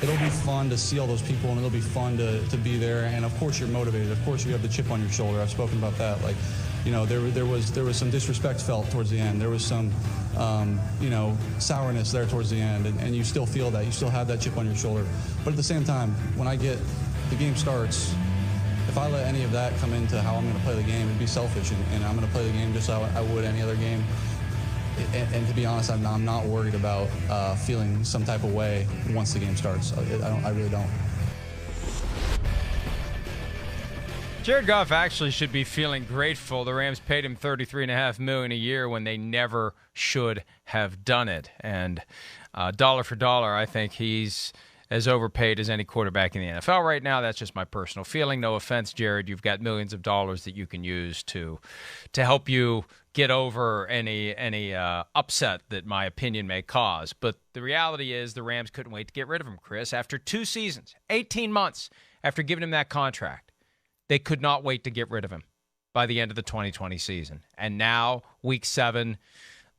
it'll be fun to see all those people, and it'll be fun to be there. And of course, you're motivated. Of course, you have the chip on your shoulder. I've spoken about that. Like, you know, there was some disrespect felt towards the end. There was some, you know, sourness there towards the end, and you still feel that. You still have that chip on your shoulder. But at the same time, when the game starts, if I let any of that come into how I'm going to play the game, it'd be selfish, and I'm going to play the game just how I would any other game. And to be honest, I'm not worried about feeling some type of way once the game starts. I really don't. Jared Goff actually should be feeling grateful. The Rams paid him $33.5 million a year when they never should have done it. And dollar for dollar, I think he's as overpaid as any quarterback in the NFL right now. That's just my personal feeling. No offense, Jared. You've got millions of dollars that you can use to help you get over any upset that my opinion may cause. But the reality is the Rams couldn't wait to get rid of him, Chris. After 2 seasons, 18 months after giving him that contract, they could not wait to get rid of him by the end of the 2020 season. And now, Week 7,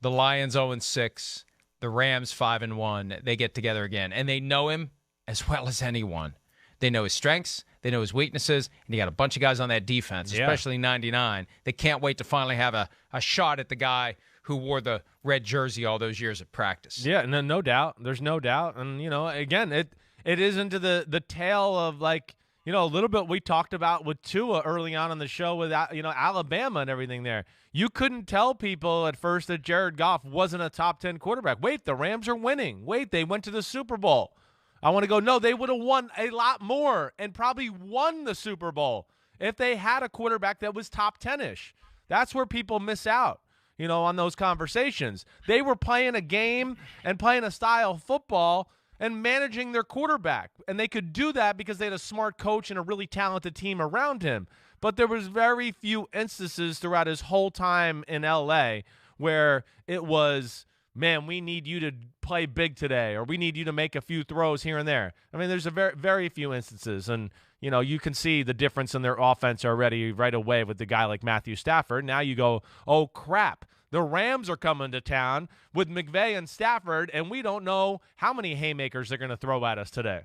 the Lions 0-6, the Rams 5-1. They get together again, and they know him as well as anyone. They know his strengths, they know his weaknesses, and you got a bunch of guys on that defense, especially 99. They can't wait to finally have a shot at the guy who wore the red jersey all those years at practice. Yeah, no doubt. There's no doubt. And, you know, again, it is into the tale of, like, you know, a little bit we talked about with Tua early on in the show with, you know, Alabama and everything there. You couldn't tell people at first that Jared Goff wasn't a top 10 quarterback. Wait, the Rams are winning. Wait, they went to the Super Bowl. I want to go, no, they would have won a lot more and probably won the Super Bowl if they had a quarterback that was top 10-ish. That's where people miss out, you know, on those conversations. They were playing a game and playing a style of football and managing their quarterback. And they could do that because they had a smart coach and a really talented team around him. But there was very few instances throughout his whole time in L.A. where it was, man, we need you to play big today, or we need you to make a few throws here and there. I mean, there's a very, very few instances. And, you know, you can see the difference in their offense already right away with the guy like Matthew Stafford. Now you go, oh, crap. The Rams are coming to town with McVay and Stafford, and we don't know how many haymakers they're going to throw at us today.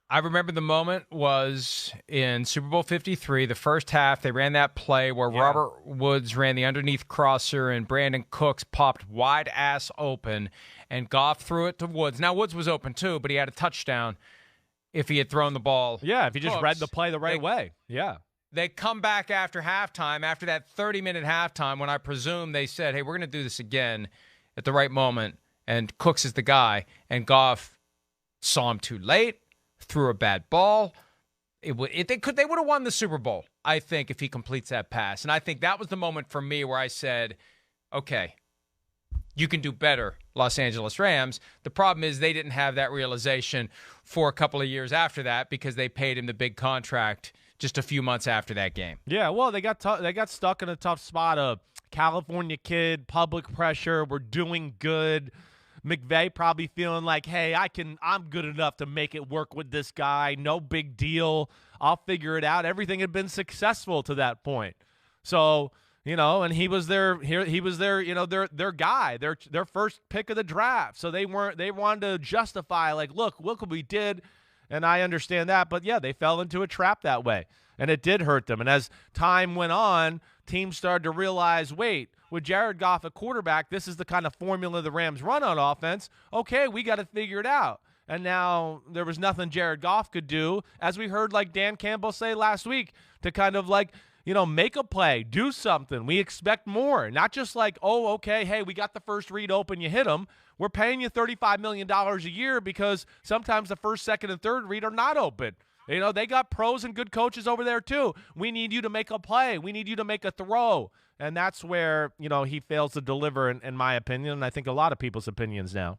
I remember the moment was in Super Bowl 53, the first half. They ran that play where Robert Woods ran the underneath crosser and Brandon Cooks popped wide ass open, and Goff threw it to Woods. Now, Woods was open too, but he had a touchdown if he had thrown the ball. Yeah, if he just read the play the right way. Yeah. They come back after halftime, after that 30-minute halftime, when I presume they said, hey, we're going to do this again at the right moment, and Cooks is the guy, and Goff saw him too late, threw a bad ball. They would have won the Super Bowl, I think, if he completes that pass. And I think that was the moment for me where I said, okay, you can do better, Los Angeles Rams. The problem is they didn't have that realization for a couple of years after that because they paid him the big contract just a few months after that game. Yeah, well, they got stuck in a tough spot of California kid, public pressure, we're doing good. McVay probably feeling like, hey, I'm good enough to make it work with this guy. No big deal. I'll figure it out. Everything had been successful to that point. So, you know, and he was their you know, their guy, their first pick of the draft. So they wanted to justify, like, look what we did. And I understand that, but yeah, they fell into a trap that way, and it did hurt them. And as time went on, teams started to realize, wait, with Jared Goff at quarterback, this is the kind of formula the Rams run on offense. Okay, we got to figure it out. And now there was nothing Jared Goff could do, as we heard like Dan Campbell say last week, to kind of like, you know, make a play, do something. We expect more, not just like, oh, okay, hey, we got the first read open, you hit him. We're paying you $35 million a year because sometimes the first, second, and third read are not open. You know, they got pros and good coaches over there too. We need you to make a play. We need you to make a throw. And that's where, you know, he fails to deliver, in my opinion, and I think a lot of people's opinions now.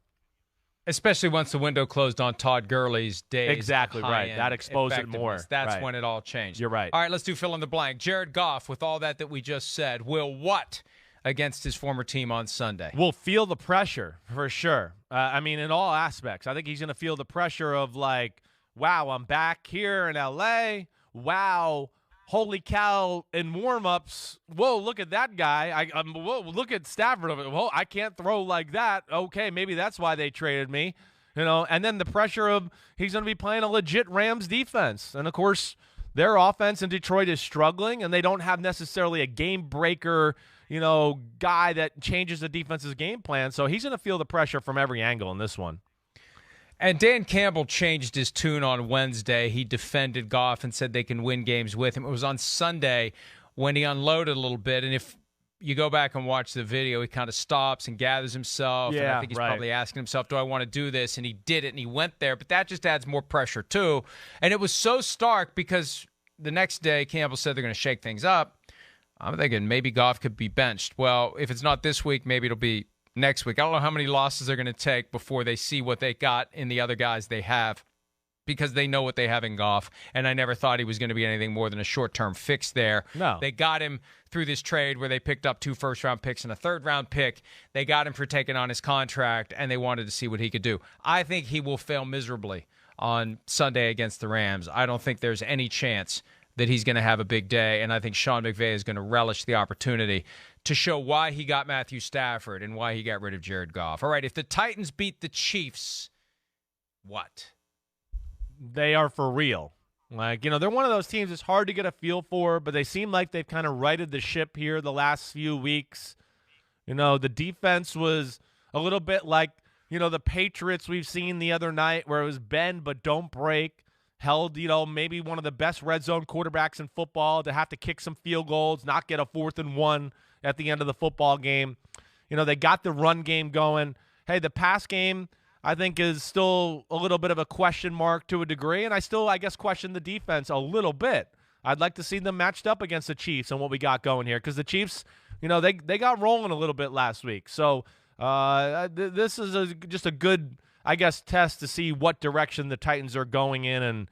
Especially once the window closed on Todd Gurley's days. Exactly right. That exposed it more. That's right. when it all changed. You're right. All right, let's do fill in the blank. Jared Goff, with all that we just said, will what against his former team on Sunday? Will feel the pressure for sure. I mean, in all aspects. I think he's going to feel the pressure of like, wow, I'm back here in L.A. Wow, holy cow, in warm-ups, whoa, look at that guy. Whoa, look at Stafford. Whoa, I can't throw like that. Okay, maybe that's why they traded me. And then the pressure of he's going to be playing a legit Rams defense. And, of course, their offense in Detroit is struggling, and they don't have necessarily a game breaker, guy that changes the defense's game plan. So he's going to feel the pressure from every angle in this one. And Dan Campbell changed his tune on Wednesday. He defended Goff and said they can win games with him. It was on Sunday when he unloaded a little bit, and if you go back and watch the video, he kind of stops and gathers himself. And I think he's probably asking himself, do I want to do this? And he did it, and he went there. But that just adds more pressure, too. And it was so stark because the next day, Campbell said they're going to shake things up. I'm thinking maybe Goff could be benched. Well, if it's not this week, maybe it'll be next week. I don't know how many losses they're going to take before they see what they got in the other guys they have, because they know what they have in Goff, and I never thought he was going to be anything more than a short-term fix there. No. They got him through this trade where they picked up 2 first-round picks and a third-round pick. They got him for taking on his contract, and they wanted to see what he could do. I think he will fail miserably on Sunday against the Rams. I don't think there's any chance that he's going to have a big day, and I think Sean McVay is going to relish the opportunity to show why he got Matthew Stafford and why he got rid of Jared Goff. All right, if the Titans beat the Chiefs, what? They are for real. They're one of those teams it's hard to get a feel for, but they seem like they've kind of righted the ship here the last few weeks. The defense was a little bit like, the Patriots we've seen the other night where it was bend but don't break. Held, maybe one of the best red zone quarterbacks in football to have to kick some field goals, not get a 4th and 1 at the end of the football game. They got the run game going. Hey, the pass game, I think, is still a little bit of a question mark to a degree, and I still, question the defense a little bit. I'd like to see them matched up against the Chiefs and what we got going here, because the Chiefs, they got rolling a little bit last week. So this is just a good, test to see what direction the Titans are going in, and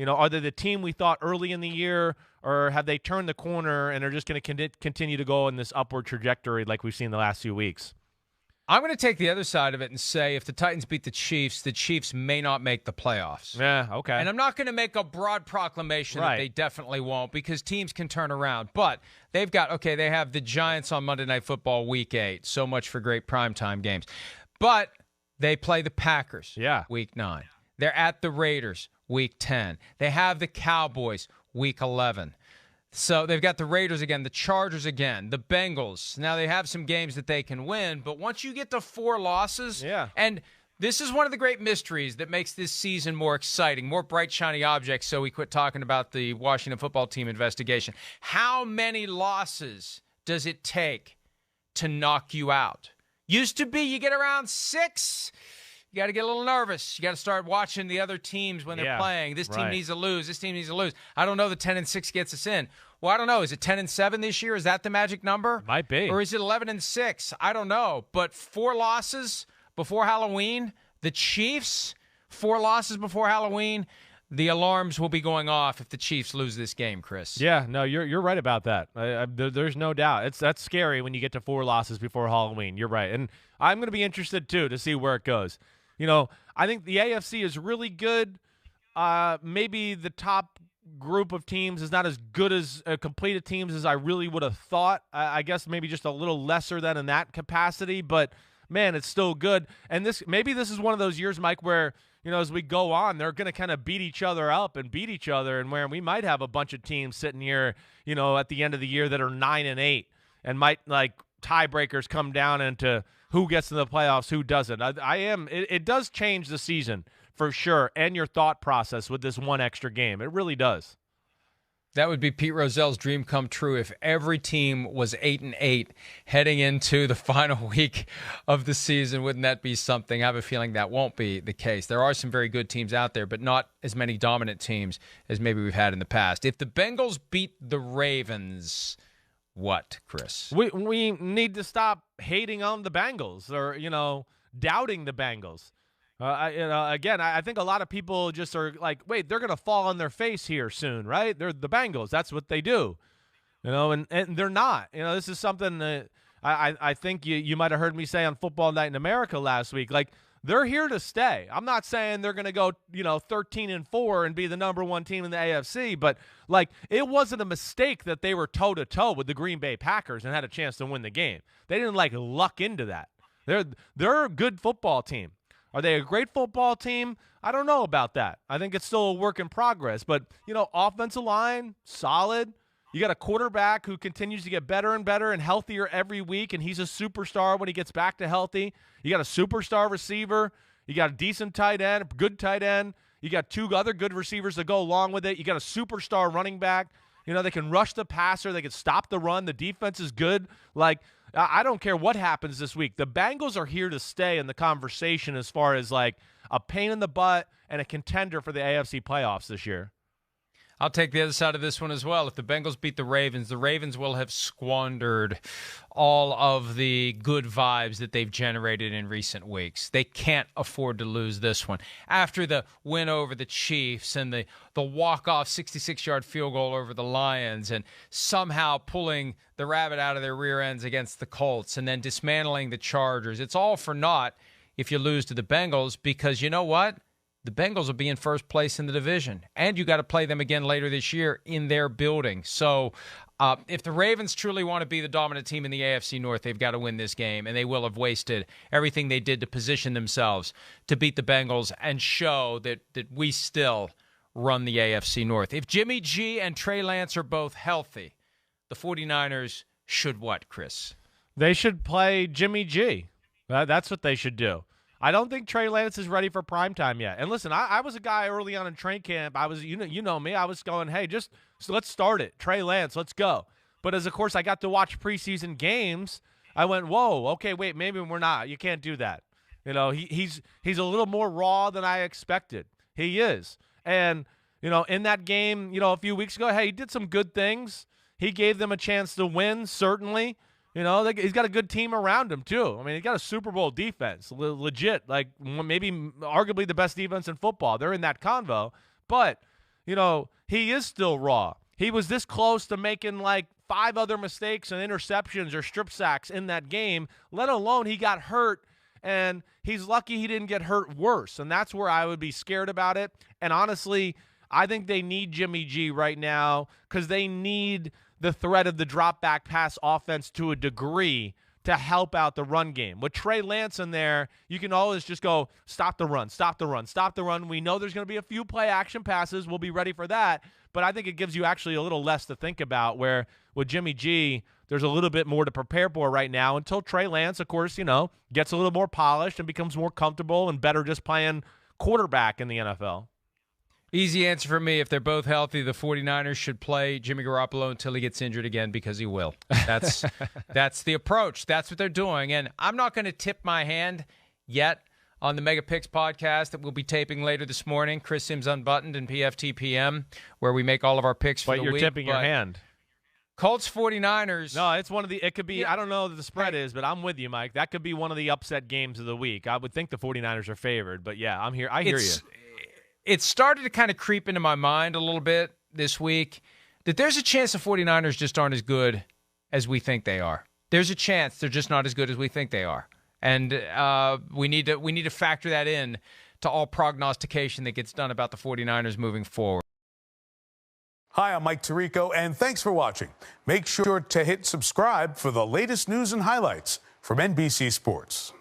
are they the team we thought early in the year, or have they turned the corner and are just going to continue to go in this upward trajectory like we've seen the last few weeks? I'm going to take the other side of it and say if the Titans beat the Chiefs may not make the playoffs. Yeah, okay. And I'm not going to make a broad proclamation that they definitely won't, because teams can turn around. But they have the Giants on Monday Night Football Week 8. So much for great primetime games. But they play the Packers Week 9. They're at the Raiders Week 10. They have the Cowboys Week 11. So they've got the Raiders again, the Chargers again, the Bengals. Now they have some games that they can win, but once you get to 4 losses, and this is one of the great mysteries that makes this season more exciting, more bright, shiny objects, so we quit talking about the Washington football team investigation. How many losses does it take to knock you out? Used to be you get around 6, you got to get a little nervous. You got to start watching the other teams when they're playing. This team needs to lose. This team needs to lose. I don't know that 10-6 gets us in. Well, I don't know. Is it 10-7 this year? Is that the magic number? Might be. Or is it 11-6? I don't know. But 4 losses before Halloween, the Chiefs, 4 losses before Halloween, the alarms will be going off if the Chiefs lose this game, Chris. Yeah, no, you're right about that. There's no doubt. That's scary when you get to 4 losses before Halloween. You're right. And I'm going to be interested, too, to see where it goes. I think the AFC is really good. Maybe the top group of teams is not as good as completed teams as I really would have thought. I guess maybe just a little lesser than in that capacity, but man, it's still good. And this is one of those years, Mike, where as we go on, they're going to kind of beat each other up and beat each other, and where we might have a bunch of teams sitting here, at the end of the year that are 9-8 and might tiebreakers come down into who gets in the playoffs, who doesn't. It does change the season for sure, and your thought process with this one extra game. It really does. That would be Pete Rozell's dream come true if every team was 8-8 heading into the final week of the season. Wouldn't that be something? I have a feeling that won't be the case. There are some very good teams out there, but not as many dominant teams as maybe we've had in the past. If the Bengals beat the Ravens, what, Chris? We need to stop hating on the Bengals or, doubting the Bengals. Again, I think a lot of people just are like, wait, they're going to fall on their face here soon, right? They're the Bengals. That's what they do, and they're not. This is something that I think you might have heard me say on Football Night in America last week. Like, they're here to stay. I'm not saying they're going to go, 13-4 and be the number 1 team in the AFC, but it wasn't a mistake that they were toe-to-toe with the Green Bay Packers and had a chance to win the game. They didn't luck into that. They're a good football team. Are they a great football team? I don't know about that. I think it's still a work in progress. But, offensive line, solid. You got a quarterback who continues to get better and better and healthier every week, and he's a superstar when he gets back to healthy. You got a superstar receiver. You got a decent tight end, good tight end. You got two other good receivers to go along with it. You got a superstar running back. They can rush the passer. They can stop the run. The defense is good. I don't care what happens this week. The Bengals are here to stay in the conversation as far as, a pain in the butt and a contender for the AFC playoffs this year. I'll take the other side of this one as well. If the Bengals beat the Ravens will have squandered all of the good vibes that they've generated in recent weeks. They can't afford to lose this one. After the win over the Chiefs and the walk-off 66-yard field goal over the Lions and somehow pulling the rabbit out of their rear ends against the Colts and then dismantling the Chargers, it's all for naught if you lose to the Bengals, because you know what? The Bengals will be in first place in the division, and you got to play them again later this year in their building. So if the Ravens truly want to be the dominant team in the AFC North, they've got to win this game, and they will have wasted everything they did to position themselves to beat the Bengals and show that we still run the AFC North. If Jimmy G and Trey Lance are both healthy, the 49ers should what, Chris? They should play Jimmy G. That's what they should do. I don't think Trey Lance is ready for primetime yet. And listen, I was a guy early on in training camp. I was, you know me. I was going, hey, let's start it. Trey Lance, let's go. But of course, I got to watch preseason games. I went, whoa, okay, wait, maybe we're not. You can't do that. He's a little more raw than I expected. He is. And, in that game, a few weeks ago, hey, he did some good things. He gave them a chance to win, certainly. He's got a good team around him, too. I mean, he's got a Super Bowl defense, legit, maybe arguably the best defense in football. They're in that convo. But, he is still raw. He was this close to making, 5 other mistakes and interceptions or strip sacks in that game, let alone he got hurt, and he's lucky he didn't get hurt worse. And that's where I would be scared about it. And honestly, I think they need Jimmy G right now because they need the threat of the drop-back pass offense to a degree to help out the run game. With Trey Lance in there, you can always just go, stop the run, stop the run, stop the run. We know there's going to be a few play-action passes. We'll be ready for that. But I think it gives you actually a little less to think about, where with Jimmy G, there's a little bit more to prepare for right now until Trey Lance, of course, gets a little more polished and becomes more comfortable and better just playing quarterback in the NFL. Easy answer for me. If they're both healthy, the 49ers should play Jimmy Garoppolo until he gets injured again, because he will. That's the approach. That's what they're doing. And I'm not going to tip my hand yet on the Mega Picks podcast that we'll be taping later this morning. Chris Simms Unbuttoned and PFTPM, where we make all of our picks for the week. But you're tipping your hand. Colts 49ers. No, it's one of it could be, I don't know what the spread is, but I'm with you, Mike. That could be one of the upset games of the week. I would think the 49ers are favored, but yeah, I'm here. I hear you. It started to kind of creep into my mind a little bit this week that there's a chance the 49ers just aren't as good as we think they are. There's a chance they're just not as good as we think they are. And we need to factor that in to all prognostication that gets done about the 49ers moving forward. Hi, I'm Mike Tirico, and thanks for watching. Make sure to hit subscribe for the latest news and highlights from NBC Sports.